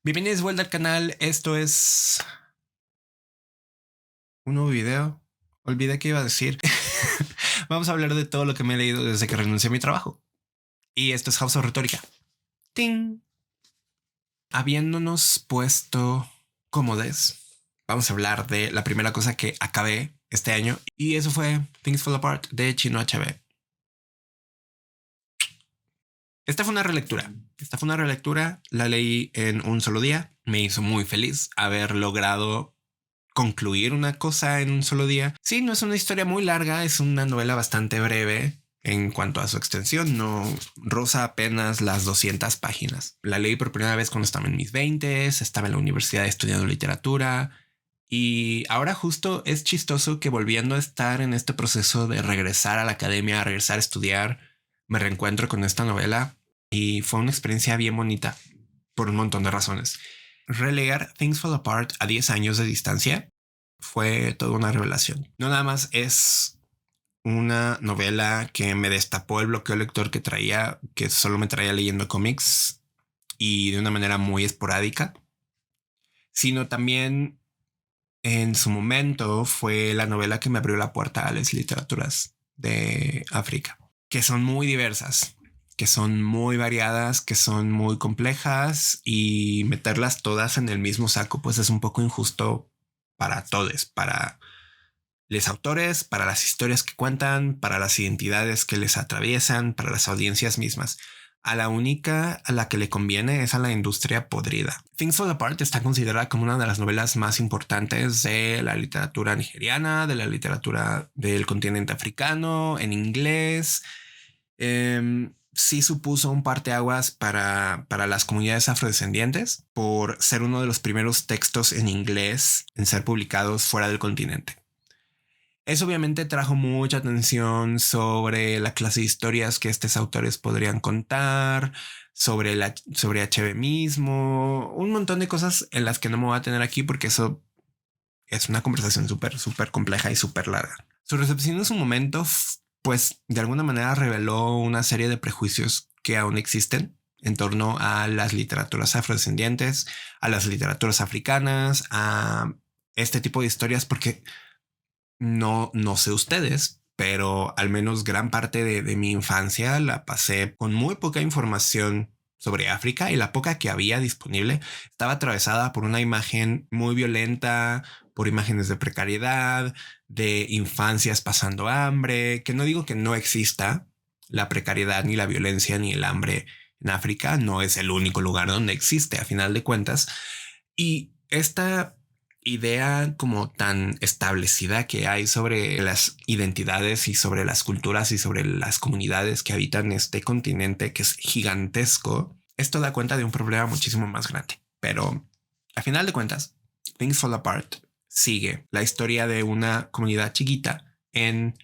Bienvenidos de vuelta al canal. Esto es un nuevo video. Olvidé qué iba a decir. Vamos a hablar de todo lo que me he leído desde que renuncié a mi trabajo. Y esto es House of Retórica. ¡Ting! Habiéndonos puesto cómodes, vamos a hablar de la primera cosa que acabé este año. Y eso fue Things Fall Apart de Chino HB. Esta fue una relectura. La leí en un solo día. Me hizo muy feliz haber logrado concluir una cosa en un solo día. Sí, no es una historia muy larga, es una novela bastante breve en cuanto a su extensión. No roza apenas las 200 páginas. La leí por primera vez cuando estaba en mis 20, estaba en la universidad estudiando literatura. Y ahora justo es chistoso que volviendo a estar en este proceso de regresar a la academia, a regresar a estudiar, me reencuentro con esta novela y fue una experiencia bien bonita por un montón de razones. Releer Things Fall Apart a 10 años de distancia fue toda una revelación. No nada más es una novela que me destapó el bloqueo lector que traía, que solo me traía leyendo cómics y de una manera muy esporádica, sino también en su momento fue la novela que me abrió la puerta a las literaturas de África, que son muy diversas, que son muy variadas, que son muy complejas, y meterlas todas en el mismo saco pues es un poco injusto para todos, para los autores, para las historias que cuentan, para las identidades que les atraviesan, para las audiencias mismas. A la única a la que le conviene es a la industria podrida. Things Fall Apart está considerada como una de las novelas más importantes de la literatura nigeriana, de la literatura del continente africano, en inglés. Sí supuso un parteaguas para las comunidades afrodescendientes por ser uno de los primeros textos en inglés en ser publicados fuera del continente. Eso obviamente trajo mucha atención sobre la clase de historias que estos autores podrían contar, sobre HB mismo, un montón de cosas en las que no me voy a tener aquí porque eso es una conversación súper compleja y súper larga. Su recepción en su momento, pues de alguna manera reveló una serie de prejuicios que aún existen en torno a las literaturas afrodescendientes, a las literaturas africanas, a este tipo de historias, porque no sé ustedes, pero al menos gran parte de mi infancia la pasé con muy poca información sobre África, y la poca que había disponible estaba atravesada por una imagen muy violenta, por imágenes de precariedad, de infancias pasando hambre, que no digo que no exista la precariedad, ni la violencia, ni el hambre en África. No es el único lugar donde existe a final de cuentas. Y esta idea como tan establecida que hay sobre las identidades y sobre las culturas y sobre las comunidades que habitan este continente que es gigantesco, esto da cuenta de un problema muchísimo más grande. Pero a final de cuentas, Things Fall Apart sigue la historia de una comunidad chiquita en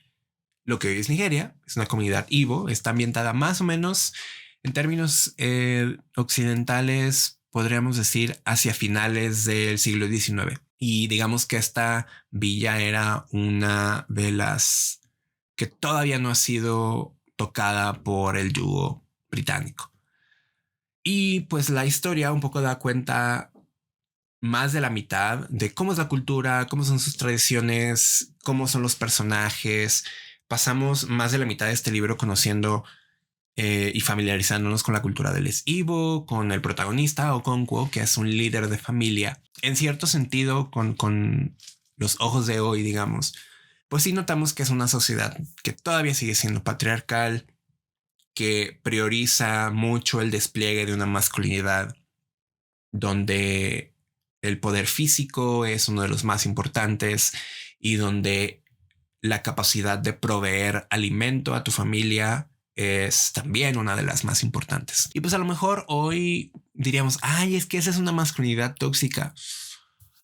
lo que hoy es Nigeria. Es una comunidad Igbo, está ambientada más o menos en términos occidentales, podríamos decir hacia finales del siglo XIX. Y digamos que esta villa era una de las que todavía no ha sido tocada por el yugo británico. Y pues la historia un poco da cuenta más de la mitad de cómo es la cultura, cómo son sus tradiciones, cómo son los personajes. Pasamos más de la mitad de este libro conociendo y familiarizándonos con la cultura del Igbo, con el protagonista Okonkwo, que es un líder de familia, en cierto sentido, con los ojos de hoy, digamos. Pues sí notamos que es una sociedad que todavía sigue siendo patriarcal, que prioriza mucho el despliegue de una masculinidad donde el poder físico es uno de los más importantes, y donde la capacidad de proveer alimento a tu familia es también una de las más importantes. Y pues a lo mejor hoy diríamos, ay, es que esa es una masculinidad tóxica.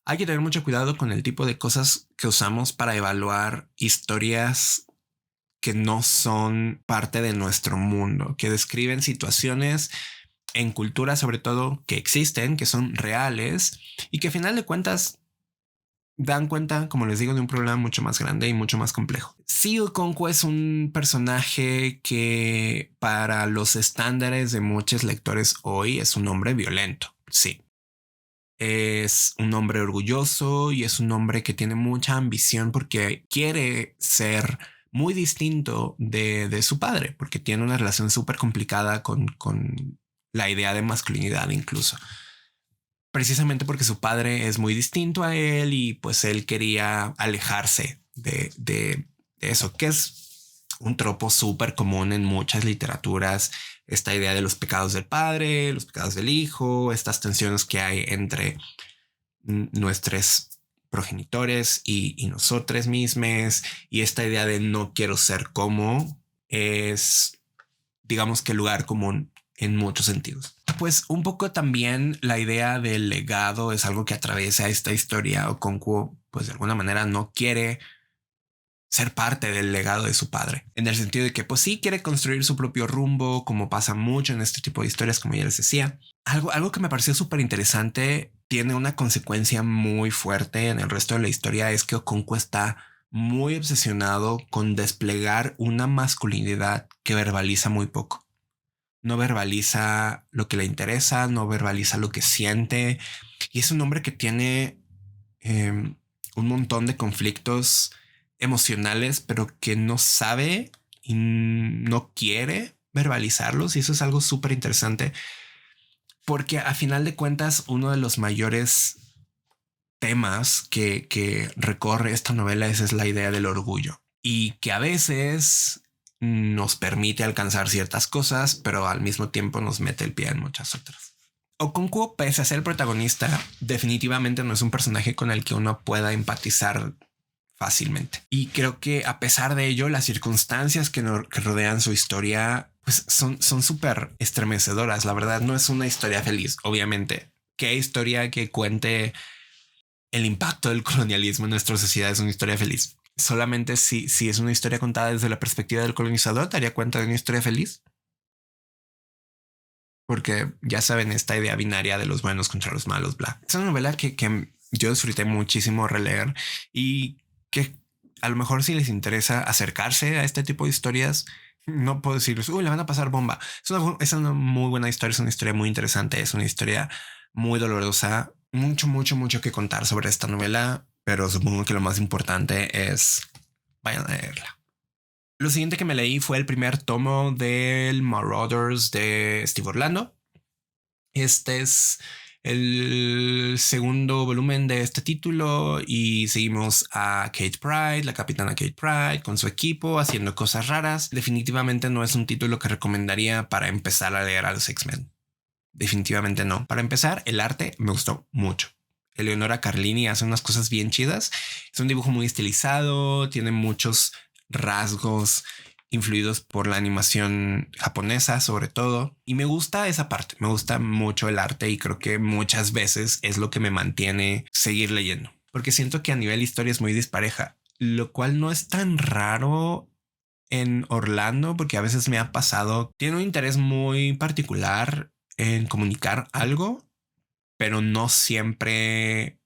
Hay que tener mucho cuidado con el tipo de cosas que usamos para evaluar historias que no son parte de nuestro mundo, que describen situaciones en cultura, sobre todo, que existen, que son reales y que a final de cuentas dan cuenta, como les digo, de un problema mucho más grande y mucho más complejo. Sí, Okonkwo es un personaje que para los estándares de muchos lectores hoy es un hombre violento. Sí, Es un hombre orgulloso y es un hombre que tiene mucha ambición porque quiere ser muy distinto de su padre, porque tiene una relación súper complicada con la idea de masculinidad incluso. Precisamente porque su padre es muy distinto a él y pues él quería alejarse de eso, que es un tropo súper común en muchas literaturas. Esta idea de los pecados del padre, los pecados del hijo, estas tensiones que hay entre nuestros progenitores y nosotros mismos, y esta idea de no quiero ser como es, digamos que lugar común en muchos sentidos. Pues un poco también la idea del legado es algo que atraviesa esta historia. Okonkwo, pues de alguna manera no quiere ser parte del legado de su padre, en el sentido de que pues sí quiere construir su propio rumbo, como pasa mucho en este tipo de historias, como ya les decía. Algo que me pareció súper interesante, tiene una consecuencia muy fuerte en el resto de la historia, es que Okonkwo está muy obsesionado con desplegar una masculinidad que verbaliza muy poco. No verbaliza lo que le interesa, no verbaliza lo que siente. Y es un hombre que tiene un montón de conflictos emocionales, pero que no sabe y no quiere verbalizarlos. Y eso es algo súper interesante, porque a final de cuentas, uno de los mayores temas que recorre esta novela es la idea del orgullo y que a veces nos permite alcanzar ciertas cosas, pero al mismo tiempo nos mete el pie en muchas otras. Okonkwo, pese a ser el protagonista, definitivamente no es un personaje con el que uno pueda empatizar fácilmente. Y creo que a pesar de ello, las circunstancias que rodean su historia pues son súper estremecedoras. La verdad, no es una historia feliz, obviamente. ¿Qué historia que cuente el impacto del colonialismo en nuestra sociedad es una historia feliz? Solamente si es una historia contada desde la perspectiva del colonizador, daría cuenta de una historia feliz. Porque ya saben, esta idea binaria de los buenos contra los malos, bla. Es una novela que yo disfruté muchísimo releer y que a lo mejor si les interesa acercarse a este tipo de historias, no puedo decirles, uy, le van a pasar bomba. Es una muy buena historia, es una historia muy interesante, es una historia muy dolorosa, mucho que contar sobre esta novela, pero supongo que lo más importante es vayan a leerla. Lo siguiente que me leí fue el primer tomo del Marauders de Steve Orlando. Este es el segundo volumen de este título y seguimos a Kate Pryde, la capitana Kate Pryde, con su equipo haciendo cosas raras. Definitivamente no es un título que recomendaría para empezar a leer a los X-Men. Definitivamente no. Para empezar, el arte me gustó mucho. Eleonora Carlini hace unas cosas bien chidas. Es un dibujo muy estilizado, tiene muchos rasgos influidos por la animación japonesa sobre todo. Y me gusta esa parte, me gusta mucho el arte y creo que muchas veces es lo que me mantiene seguir leyendo. Porque siento que a nivel historia es muy dispareja, lo cual no es tan raro en Orlando porque a veces me ha pasado. Tiene un interés muy particular en comunicar algo, pero no siempre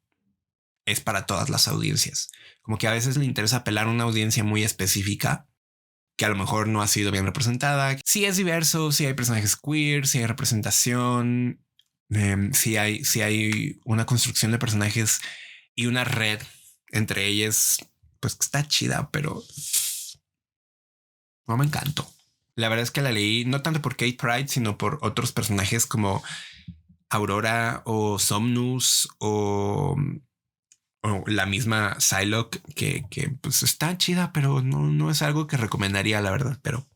es para todas las audiencias. Como que a veces le interesa apelar a una audiencia muy específica que a lo mejor no ha sido bien representada. Sí es diverso, sí hay personajes queer, sí hay representación, sí hay una construcción de personajes y una red entre ellas, pues que está chida, pero no me encantó. La verdad es que la leí no tanto por Kate Pryde, sino por otros personajes como Aurora o Somnus o la misma Psylocke que pues está chida, pero no es algo que recomendaría, la verdad, pero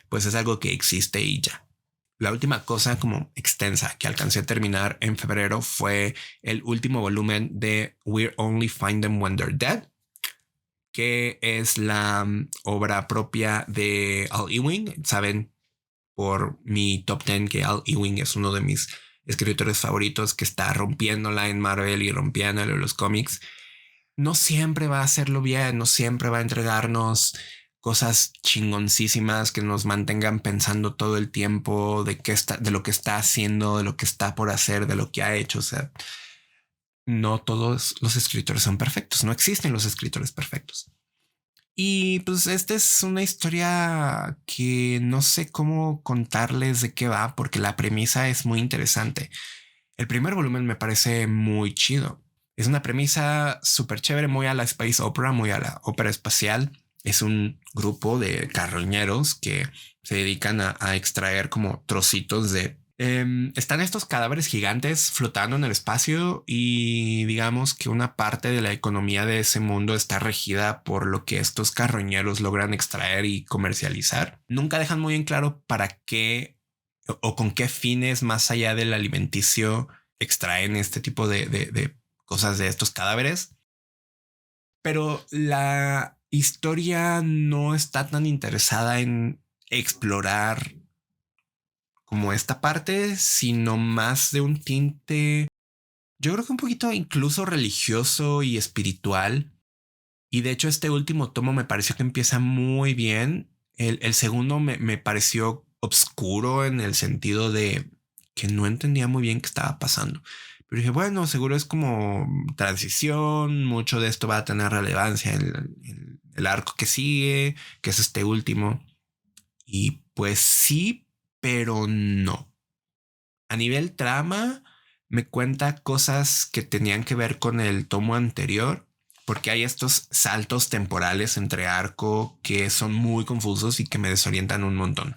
pues es algo que existe y ya. La última cosa como extensa que alcancé a terminar en febrero fue el último volumen de We Only Find Them When They're Dead, que es la obra propia de Al Ewing. Saben por mi top 10 que Al Ewing es uno de mis escritores favoritos, que está rompiéndola en Marvel y rompiéndola en los cómics. No siempre va a hacerlo bien, no siempre va a entregarnos cosas chingoncísimas que nos mantengan pensando todo el tiempo de qué está, de lo que está haciendo, de lo que está por hacer, de lo que ha hecho. O sea, no todos los escritores son perfectos, no existen los escritores perfectos. Y pues esta es una historia que no sé cómo contarles de qué va, porque la premisa es muy interesante. El primer volumen me parece muy chido. Es una premisa súper chévere, muy a la space opera, muy a la ópera espacial. Es un grupo de carroñeros que se dedican a extraer como trocitos de... están estos cadáveres gigantes flotando en el espacio y digamos que una parte de la economía de ese mundo está regida por lo que estos carroñeros logran extraer y comercializar. Nunca dejan muy en claro para qué o con qué fines más allá del alimenticio extraen este tipo de cosas de estos cadáveres. Pero la historia no está tan interesada en explorar como esta parte, sino más de un tinte, yo creo que un poquito incluso religioso y espiritual. Y de hecho este último tomo me pareció que empieza muy bien. El segundo me pareció obscuro en el sentido de que no entendía muy bien qué estaba pasando. Pero dije, bueno, seguro es como transición, mucho de esto va a tener relevancia en el arco que sigue, que es este último. Y pues sí, pero no. A nivel trama, me cuenta cosas que tenían que ver con el tomo anterior, porque hay estos saltos temporales entre arco que son muy confusos y que me desorientan un montón.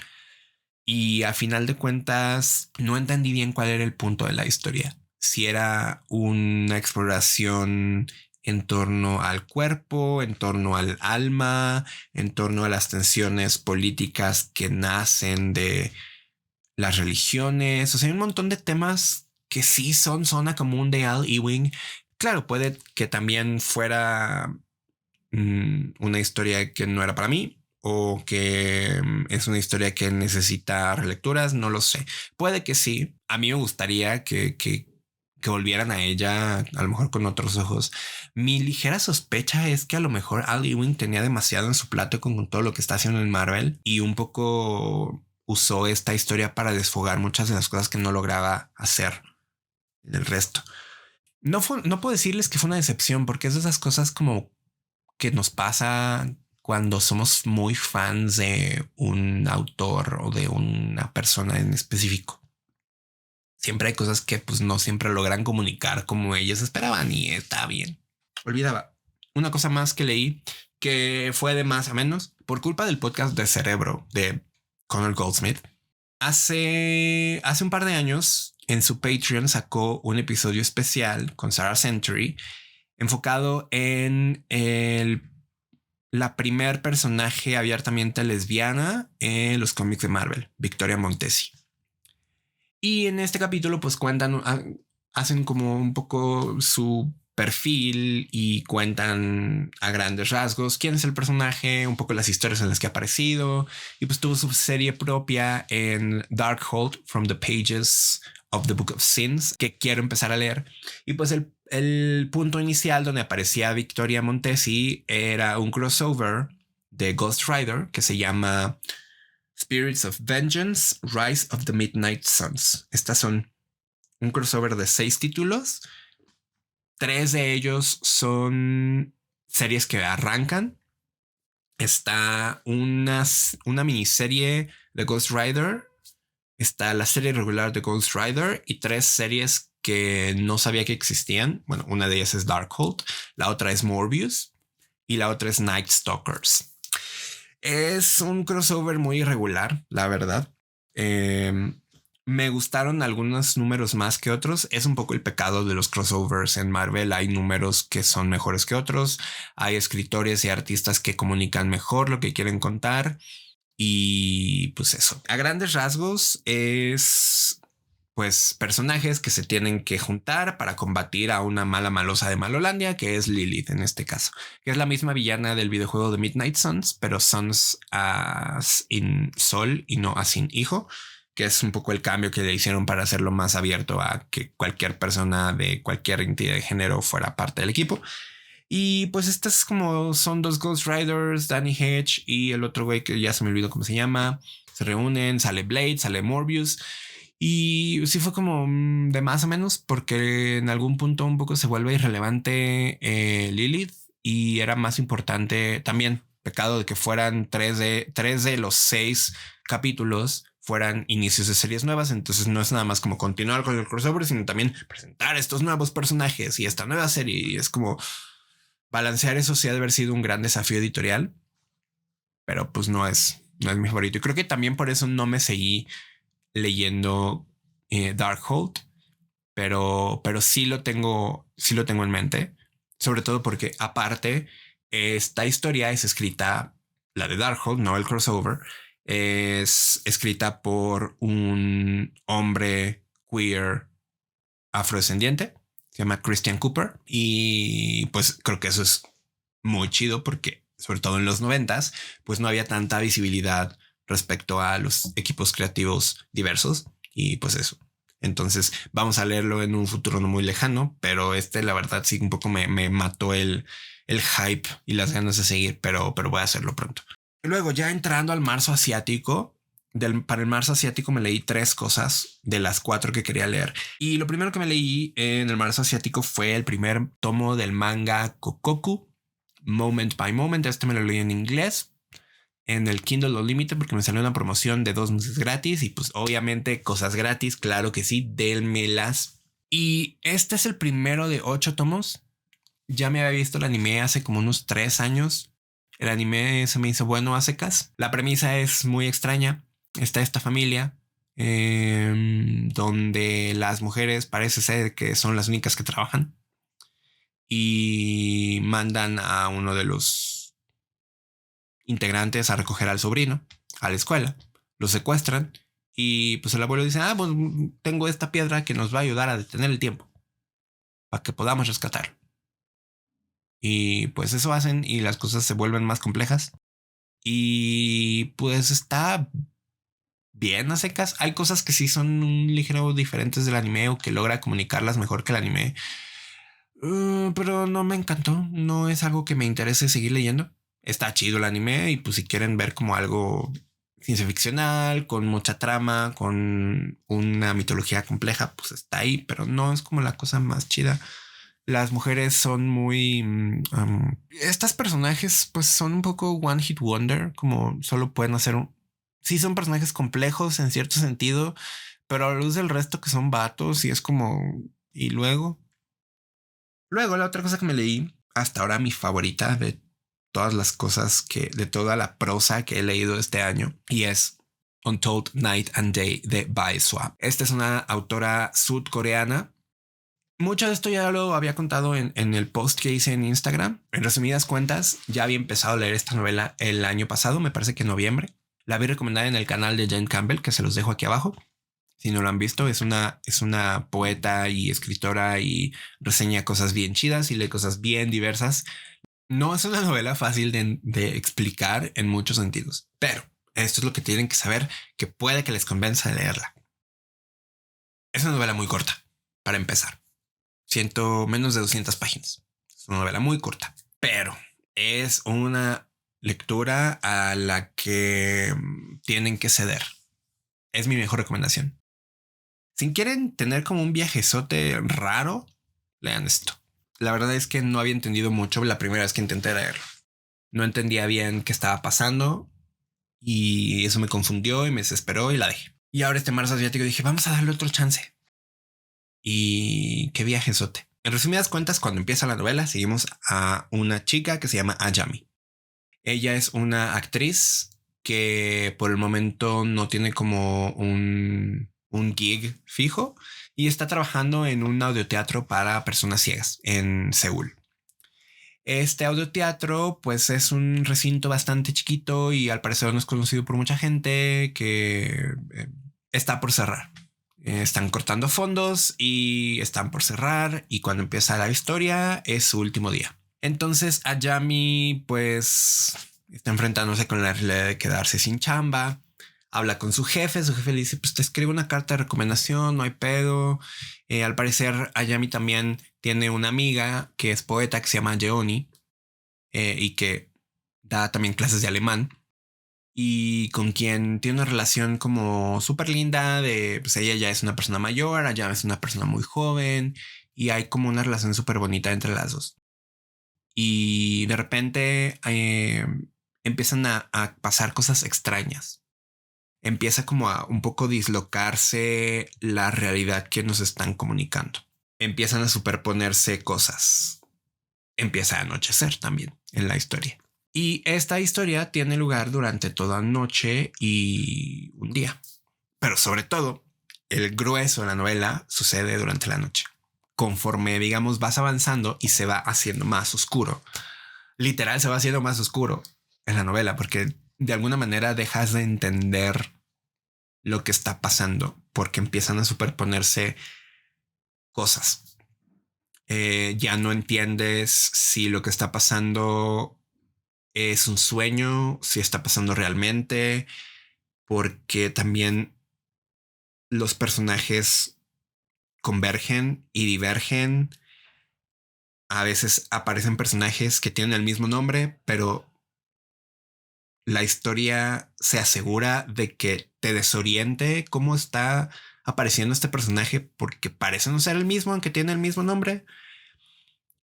Y a final de cuentas, no entendí bien cuál era el punto de la historia. Si era una exploración en torno al cuerpo, en torno al alma, en torno a las tensiones políticas que nacen de las religiones. O sea, hay un montón de temas que sí son zona común de Al Ewing. Claro, puede que también fuera una historia que no era para mí o que es una historia que necesita relecturas, no lo sé. Puede que sí. A mí me gustaría que volvieran a ella, a lo mejor con otros ojos. Mi ligera sospecha es que a lo mejor Al Ewing tenía demasiado en su plato con todo lo que está haciendo en Marvel y un poco usó esta historia para desfogar muchas de las cosas que no lograba hacer en el resto. No puedo decirles que fue una decepción porque es de esas cosas como que nos pasa cuando somos muy fans de un autor o de una persona en específico. Siempre hay cosas que pues no siempre logran comunicar como ellos esperaban y está bien. Olvidaba una cosa más que leí que fue de más a menos por culpa del podcast de Cerebro de Connor Goldsmith. Hace un par de años en su Patreon sacó un episodio especial con Sarah Century enfocado en la primer personaje abiertamente lesbiana en los cómics de Marvel, Victoria Montesi. Y en este capítulo pues hacen como un poco su perfil y cuentan a grandes rasgos quién es el personaje, un poco las historias en las que ha aparecido y pues tuvo su serie propia en Darkhold from the Pages of the Book of Sins que quiero empezar a leer. Y pues el punto inicial donde aparecía Victoria Montesi era un crossover de Ghost Rider que se llama Spirits of Vengeance, Rise of the Midnight Suns. Estas son un crossover de 6 títulos. 3 de ellos son series que arrancan. Está una miniserie de Ghost Rider. Está la serie regular de Ghost Rider y 3 series que no sabía que existían. Bueno, una de ellas es Darkhold, la otra es Morbius y la otra es Night Stalkers. Es un crossover muy irregular, la verdad. Me gustaron algunos números más que otros. Es un poco el pecado de los crossovers en Marvel. Hay números que son mejores que otros. Hay escritores y artistas que comunican mejor lo que quieren contar. Y pues eso. A grandes rasgos es pues personajes que se tienen que juntar para combatir a una mala malosa de Malolandia, que es Lilith en este caso, que es la misma villana del videojuego de Midnight Suns, pero Suns as in sol y no as in hijo, que es un poco el cambio que le hicieron para hacerlo más abierto a que cualquier persona de cualquier identidad de género fuera parte del equipo. Y pues estas como son dos Ghost Riders, Danny Hedge y el otro güey que ya se me olvidó cómo se llama. Se reúnen, sale Blade, sale Morbius. Y sí fue como de más o menos porque en algún punto un poco se vuelve irrelevante Lilith y era más importante también. Pecado de que fueran tres de los 6 capítulos fueran inicios de series nuevas. Entonces no es nada más como continuar con el crossover, sino también presentar estos nuevos personajes y esta nueva serie. Y es como balancear eso. Sí ha de haber sido un gran desafío editorial, pero pues no es mi favorito. Y creo que también por eso no me seguí leyendo Darkhold, pero sí lo tengo en mente, sobre todo porque aparte esta historia es escrita, la de Darkhold, no el crossover, es escrita por un hombre queer afrodescendiente, se llama Christian Cooper, y pues creo que eso es muy chido porque sobre todo en los 90s pues no había tanta visibilidad respecto a los equipos creativos diversos y pues eso. Entonces vamos a leerlo en un futuro no muy lejano, pero la verdad sí un poco me mató el hype y las ganas de seguir, pero voy a hacerlo pronto. Y luego ya entrando al marzo asiático, para el marzo asiático me leí 3 cosas de las 4 que quería leer. Y lo primero que me leí en el marzo asiático fue el primer tomo del manga Kokoku, Moment by Moment. Este me lo leí en inglés en el Kindle Unlimited porque me salió una promoción de 2 meses gratis y pues obviamente cosas gratis, claro que sí, dénmelas. Y este es el primero de 8 tomos. Ya me había visto el anime hace como unos 3 años. El anime se me hizo bueno a secas. La premisa es muy extraña. Está esta familia donde las mujeres parece ser que son las únicas que trabajan y mandan a uno de los integrantes a recoger al sobrino a la escuela. Lo secuestran y pues el abuelo dice, pues tengo esta piedra que nos va a ayudar a detener el tiempo para que podamos rescatar. Y pues eso hacen y las cosas se vuelven más complejas. Y pues está bien a secas. Hay cosas que sí son un ligero diferentes del anime o que logra comunicarlas mejor que el anime. Pero no me encantó. No es algo que me interese seguir leyendo. Está chido el anime y pues si quieren ver como algo ciencia ficcional, con mucha trama, con una mitología compleja, pues está ahí, pero no es como la cosa más chida. Las mujeres son muy... estas personajes pues son un poco one hit wonder, como solo pueden hacer sí son personajes complejos en cierto sentido, pero a la luz del resto que son vatos y es como... Y luego la otra cosa que me leí, hasta ahora mi favorita de todas las cosas de toda la prosa que he leído este año, y es Untold Night and Day de Bai Swap. Esta es una autora sudcoreana. Mucho de esto ya lo había contado en el post que hice en Instagram. En resumidas cuentas, ya había empezado a leer esta novela el año pasado, me parece que en noviembre. La vi recomendada en el canal de Jane Campbell, que se los dejo aquí abajo. Si no lo han visto, es una poeta y escritora y reseña cosas bien chidas y lee cosas bien diversas. No es una novela fácil de explicar en muchos sentidos, pero esto es lo que tienen que saber que puede que les convenza de leerla. Es una novela muy corta, para empezar. Menos de 200 páginas. Es una novela muy corta, pero es una lectura a la que tienen que ceder. Es mi mejor recomendación. Si quieren tener como un viajezote raro, lean esto. La verdad es que no había entendido mucho la primera vez que intenté leerlo. No entendía bien qué estaba pasando y eso me confundió y me desesperó y la dejé. Y ahora este marzo asiático dije, vamos a darle otro chance. Y qué viajezote. En resumidas cuentas, cuando empieza la novela, seguimos a una chica que se llama Ayami. Ella es una actriz que por el momento no tiene como un gig fijo y está trabajando en un audioteatro para personas ciegas en Seúl. Este audioteatro pues es un recinto bastante chiquito y al parecer no es conocido por mucha gente, que está por cerrar. Están cortando fondos y están por cerrar y cuando empieza la historia es su último día. Entonces Ayami pues está enfrentándose con la realidad de quedarse sin chamba. Habla con su jefe le dice pues te escribo una carta de recomendación, no hay pedo. Al parecer Ayami también tiene una amiga que es poeta que se llama Jeoni y que da también clases de alemán. Y con quien tiene una relación como súper linda de pues ella ya es una persona mayor, allá es una persona muy joven y hay como una relación súper bonita entre las dos. Y de repente empiezan a pasar cosas extrañas. empieza como a un poco dislocarse la realidad que nos están comunicando. Empiezan a superponerse cosas. Empieza a anochecer también en la historia. Y esta historia tiene lugar durante toda noche y un día. Pero sobre todo, el grueso de la novela sucede durante la noche. Conforme, digamos, vas avanzando y se va haciendo más oscuro. Literal, se va haciendo más oscuro en la novela porque de alguna manera dejas de entender lo que está pasando porque empiezan a superponerse cosas. Ya no entiendes si lo que está pasando es un sueño, si está pasando realmente, porque también los personajes convergen y divergen. A veces aparecen personajes que tienen el mismo nombre, pero la historia se asegura de que te desoriente cómo está apareciendo este personaje porque parece no ser el mismo, aunque tiene el mismo nombre.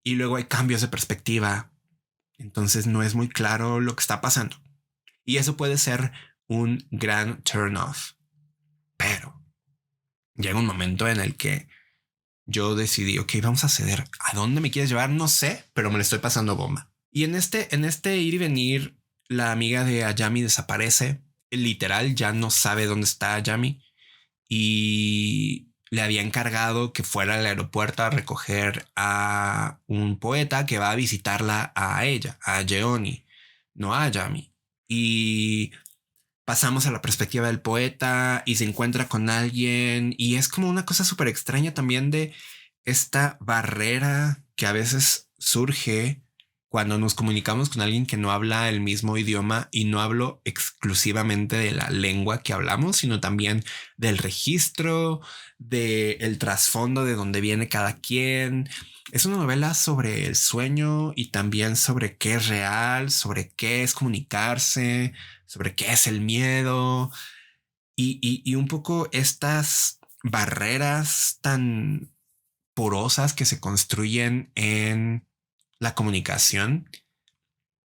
Y luego hay cambios de perspectiva. Entonces no es muy claro lo que está pasando. Y eso puede ser un gran turn off. Pero llega un momento en el que yo decidí, ok, vamos a ceder. ¿A dónde me quieres llevar? No sé, pero me lo estoy pasando bomba. Y en este ir y venir, la amiga de Ayami desaparece. Literal, ya no sabe dónde está Ayami. Y le había encargado que fuera al aeropuerto a recoger a un poeta que va a visitarla a ella, a Jeoni, no a Ayami. Y pasamos a la perspectiva del poeta y se encuentra con alguien y es como una cosa súper extraña también de esta barrera que a veces surge cuando nos comunicamos con alguien que no habla el mismo idioma, y no hablo exclusivamente de la lengua que hablamos, sino también del registro, del trasfondo de dónde viene cada quien. Es una novela sobre el sueño y también sobre qué es real, sobre qué es comunicarse, sobre qué es el miedo y un poco estas barreras tan porosas que se construyen en la comunicación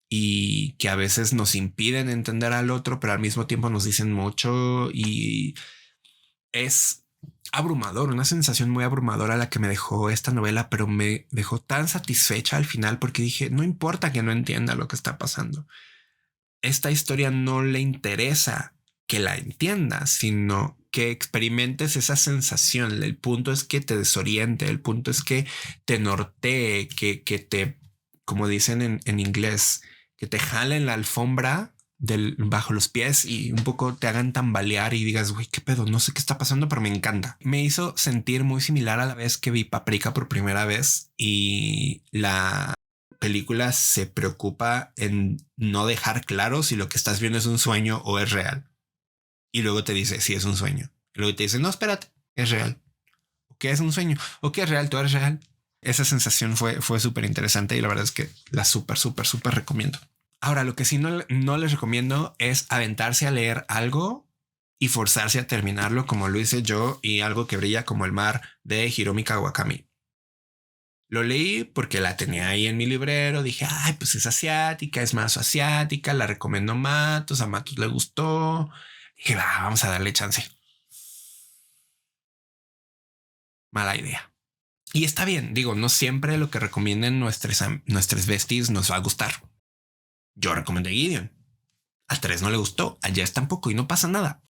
y que a veces nos impiden entender al otro, pero al mismo tiempo nos dicen mucho, y es abrumador, una sensación muy abrumadora la que me dejó esta novela, pero me dejó tan satisfecha al final porque dije, no importa que no entienda lo que está pasando. Esta historia no le interesa que la entiendas, sino que experimentes esa sensación. El punto es que te desoriente, el punto es que te nortee, que te, como dicen en inglés, que te jalen la alfombra bajo los pies y un poco te hagan tambalear y digas, güey, qué pedo, no sé qué está pasando, pero me encanta. Me hizo sentir muy similar a la vez que vi Paprika por primera vez, y la película se preocupa en no dejar claro si lo que estás viendo es un sueño o es real. Y luego te dice si es un sueño. Y luego te dice, no, espérate, es real. ¿O qué es un sueño? ¿O qué es real? Tú eres real. Esa sensación fue súper interesante y la verdad es que la súper recomiendo. Ahora, lo que sí no les recomiendo es aventarse a leer algo y forzarse a terminarlo como lo hice yo y Algo que brilla como el mar de Hiromi Kawakami. Lo leí porque la tenía ahí en mi librero. Dije, ay, pues es asiática, es más asiática. La recomiendo a Matos le gustó. Dije, va, vamos a darle chance. Mala idea. Y está bien, digo, no siempre lo que recomienden nuestros besties nos va a gustar. Yo recomendé Gideon. A 3 no le gustó, a Jess tampoco, y no pasa nada.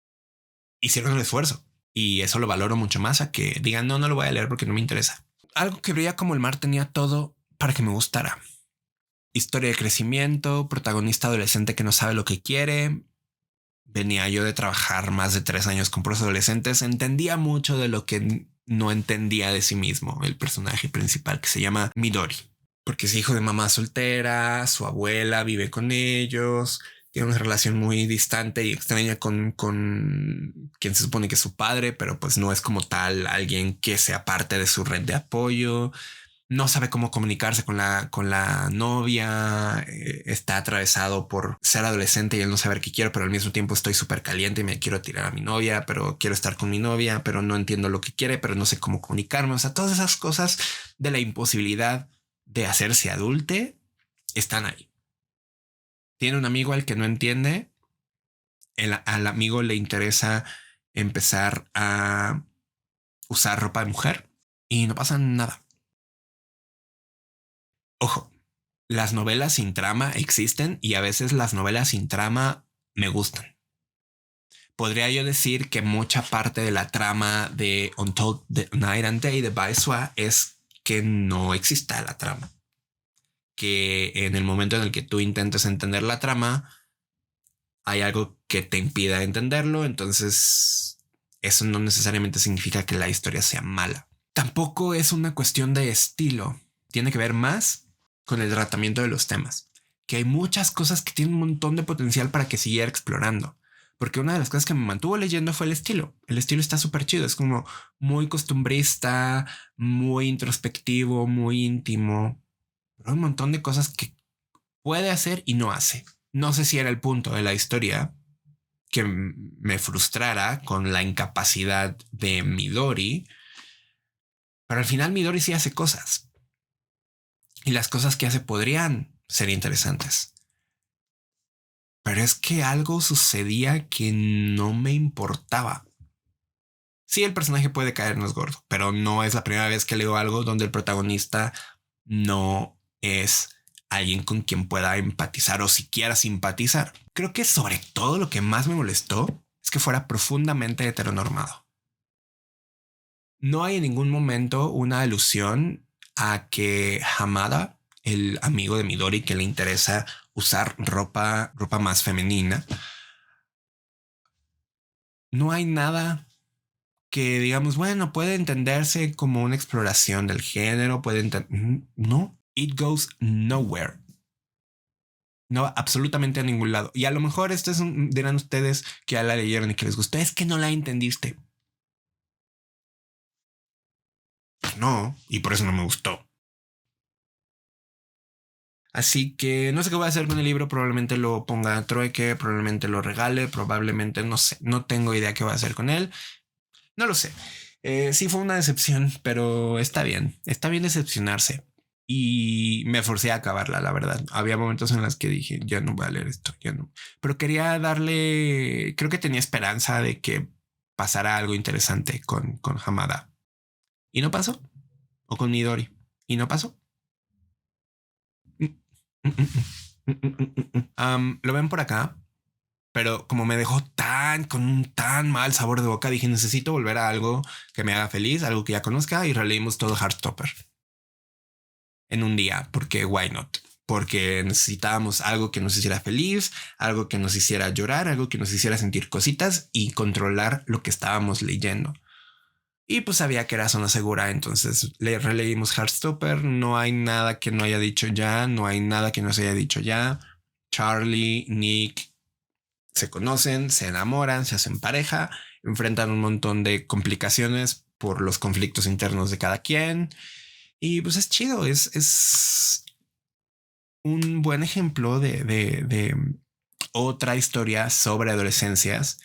Hicieron el esfuerzo y eso lo valoro mucho más a que digan, no, no lo voy a leer porque no me interesa. Algo que brilla como el mar tenía todo para que me gustara. Historia de crecimiento, protagonista adolescente que no sabe lo que quiere. Venía yo de trabajar más de 3 años con puros adolescentes. Entendía mucho de lo que no entendía de sí mismo el personaje principal, que se llama Midori, porque es hijo de mamá soltera, su abuela vive con ellos, tiene una relación muy distante y extraña con quien se supone que es su padre, pero pues no es como tal alguien que sea parte de su red de apoyo. No sabe cómo comunicarse con la novia. Está atravesado por ser adolescente y el no saber qué quiero, pero al mismo tiempo estoy súper caliente y me quiero tirar a mi novia, pero quiero estar con mi novia, pero no entiendo lo que quiere, pero no sé cómo comunicarme. O sea, todas esas cosas de la imposibilidad de hacerse adulte están ahí. Tiene un amigo al que no entiende. al amigo le interesa empezar a usar ropa de mujer y no pasa nada. Ojo, las novelas sin trama existen y a veces las novelas sin trama me gustan. Podría yo decir que mucha parte de la trama de Untold Night and Day de Bai Sua es que no exista la trama. Que en el momento en el que tú intentes entender la trama, hay algo que te impida entenderlo. Entonces, eso no necesariamente significa que la historia sea mala. Tampoco es una cuestión de estilo. Tiene que ver más con el tratamiento de los temas. Que hay muchas cosas que tienen un montón de potencial para que siguiera explorando. Porque una de las cosas que me mantuvo leyendo fue el estilo. El estilo está súper chido. Es como muy costumbrista, muy introspectivo, muy íntimo. Pero hay un montón de cosas que puede hacer y no hace. No sé si era el punto de la historia que me frustrara con la incapacidad de Midori. Pero al final Midori sí hace cosas. Y las cosas que hace podrían ser interesantes. Pero es que algo sucedía que no me importaba. Sí, el personaje puede caernos gordo, pero no es la primera vez que leo algo donde el protagonista no es alguien con quien pueda empatizar o siquiera simpatizar. Creo que sobre todo lo que más me molestó es que fuera profundamente heteronormado. No hay en ningún momento una alusión a que Hamada, el amigo de Midori que le interesa usar ropa más femenina, no hay nada que digamos, bueno, puede entenderse como una exploración del género, no, it goes nowhere. No, absolutamente a ningún lado. Y a lo mejor dirán ustedes que ya la leyeron y que les gustó. Es que no la entendiste. Pues no, y por eso no me gustó. Así que no sé qué voy a hacer con el libro. Probablemente lo ponga a trueque, probablemente lo regale, probablemente no sé. No tengo idea qué voy a hacer con él. No lo sé. Sí fue una decepción, pero está bien. Está bien decepcionarse. Y me forcé a acabarla, la verdad. Había momentos en los que dije, ya no voy a leer esto, ya no. Pero quería darle, creo que tenía esperanza de que pasara algo interesante con Hamada. Y no pasó. O con Midori. Y no pasó. Lo ven por acá, pero como me dejó con un tan mal sabor de boca, dije necesito volver a algo que me haga feliz, algo que ya conozca y releímos todo Heartstopper en un día, porque why not? Porque necesitábamos algo que nos hiciera feliz, algo que nos hiciera llorar, algo que nos hiciera sentir cositas y controlar lo que estábamos leyendo. Y pues sabía que era zona segura, entonces le releímos Heartstopper. No hay nada que no haya dicho ya, no hay nada que no se haya dicho ya. Charlie, Nick se conocen, se enamoran, se hacen pareja, enfrentan un montón de complicaciones por los conflictos internos de cada quien. Y pues es chido, es un buen ejemplo de otra historia sobre adolescencias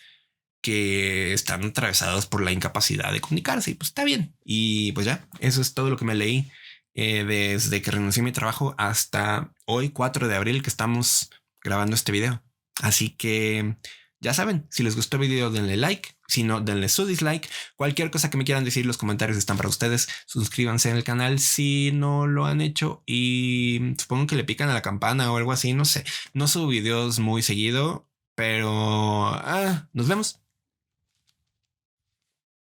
que están atravesados por la incapacidad de comunicarse y pues está bien. Y pues ya, eso es todo lo que me leí desde que renuncié a mi trabajo hasta hoy, 4 de abril, que estamos grabando este video. Así que ya saben, si les gustó el video, denle like. Si no, denle su dislike. Cualquier cosa que me quieran decir, los comentarios están para ustedes. Suscríbanse en el canal si no lo han hecho y supongo que le pican a la campana o algo así. No sé, no subo videos muy seguido, pero nos vemos.